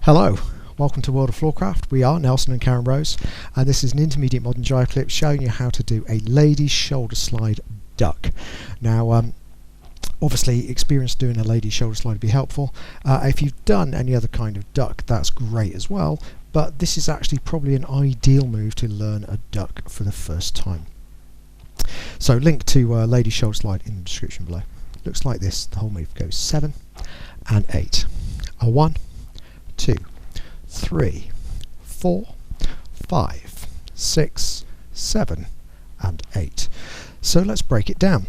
Hello, welcome to World of Floorcraft. We are Nelson and Karen Rose, and this is an Intermediate Modern Jive Clip showing you how to do a lady's shoulder slide duck. Now, obviously, experience doing a lady's shoulder slide would be helpful. If you've done any other kind of duck, that's great as well, but this is actually probably an ideal move to learn a duck for the first time. So, link to lady's shoulder slide in the description below. Looks like this. The whole move goes 7 and 8. A 1, 2, 3, 4, 5, 6, 7 and 8. So let's break it down.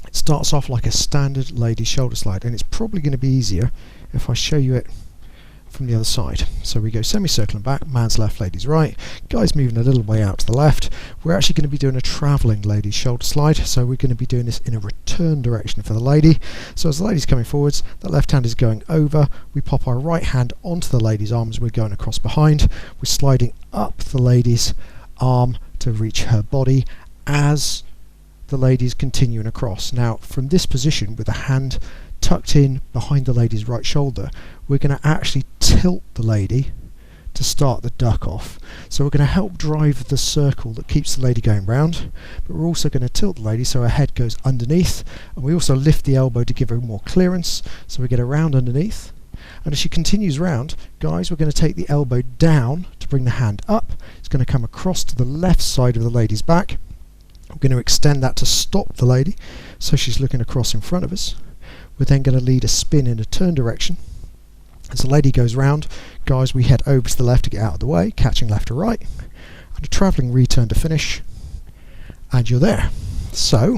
It starts off like a standard lady shoulder slide, and it's probably going to be easier if I show you it from the other side. So we go semicircling back, man's left, lady's right, guy's moving a little way out to the left. We're actually going to be doing a travelling lady's shoulder slide, so we're going to be doing this in a return direction for the lady. So as the lady's coming forwards, the left hand is going over, we pop our right hand onto the lady's arms, we're going across behind, we're sliding up the lady's arm to reach her body as the lady's continuing across. Now from this position, with the hand tucked in behind the lady's right shoulder, we're going to actually tilt the lady to start the duck off. So we're going to help drive the circle that keeps the lady going round, but we're also going to tilt the lady so her head goes underneath, and we also lift the elbow to give her more clearance, so we get her round underneath. And as she continues round, guys, we're going to take the elbow down to bring the hand up. It's going to come across to the left side of the lady's back. We're going to extend that to stop the lady so she's looking across in front of us. We're then going to lead a spin in a turn direction. As the lady goes round, guys, we head over to the left to get out of the way, catching left to right, and a travelling return to finish, and you're there. So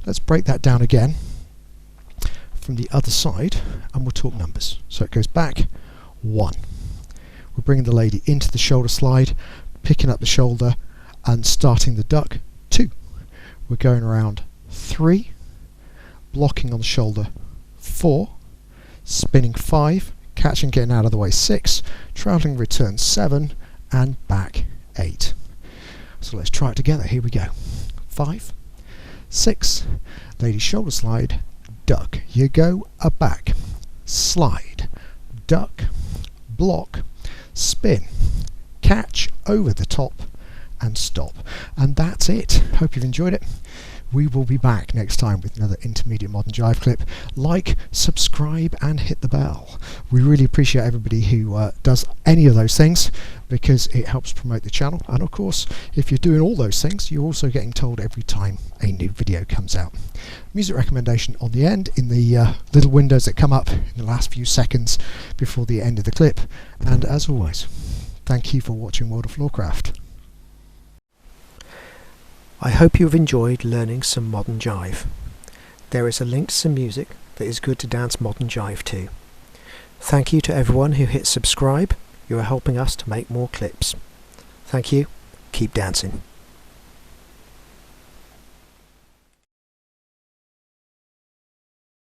let's break that down again from the other side, and we'll talk numbers. So it goes back 1. We're bringing the lady into the shoulder slide, picking up the shoulder and starting the duck. 2. We're going around 3, blocking on the shoulder 4, spinning 5, catching, getting out of the way 6, travelling return 7, and back 8. So let's try it together. Here we go. 5, 6, lady shoulder slide, duck. You go a back, slide, duck, block, spin, catch over the top, and stop. And that's it. Hope you've enjoyed it. We will be back next time with another Intermediate Modern Jive Clip. Like, subscribe and hit the bell. We really appreciate everybody who does any of those things, because it helps promote the channel. And of course, if you're doing all those things, you're also getting told every time a new video comes out. Music recommendation on the end in the little windows that come up in the last few seconds before the end of the clip. And as always, thank you for watching World of Floorcraft. I hope you have enjoyed learning some modern jive. There is a link to some music that is good to dance modern jive to. Thank you to everyone who hit subscribe. You are helping us to make more clips. Thank you. Keep dancing.